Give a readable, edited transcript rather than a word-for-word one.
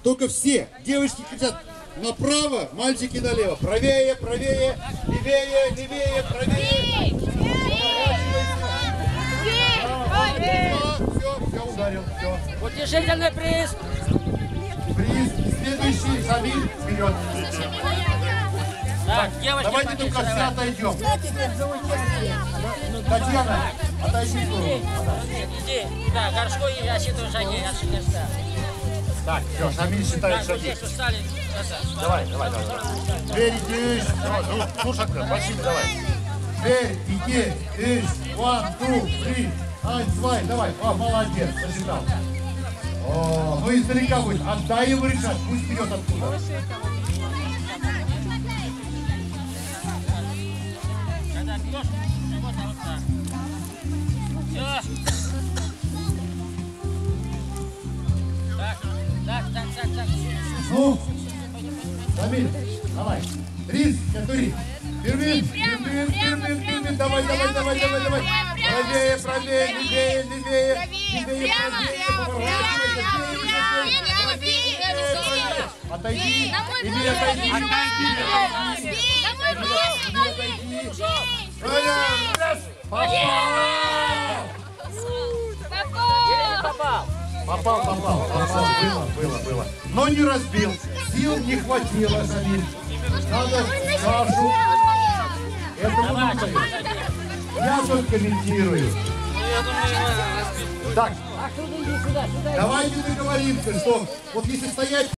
Только все. Девочки кричат направо, мальчики налево. Правее, правее, левее, левее, правее. Все, ударил, все. Утешительный приз. Приз. Следующий, Шамиль, вперед. Так, девочки, давайте только все отойдем. Татьяна, отойди. Иди. Да, горшку и осиновые шаги. Так, все, Шамиль считает Так, шаги. вот здесь устали. Давай. Дверь, иди, слушай, Василий, давай. Дверь, иди, ищ, 1, 2, 3, 1, 2, давай. О, молодец, засчитал. О, ну издалека будет. Отдай ему решать, пусть вперед откуда. Когда бьешь, можно вот так. Все. Так. Ну, Шамиль, давай. Рис, который. Первин, давай. Правее, левее. Отойди. Иди, отойди. Попал. Было. Но не разбил. Сил не хватило, Шамиль. Надо кашу. Это я тут комментирую. Так, давайте договоримся, что вот если стоять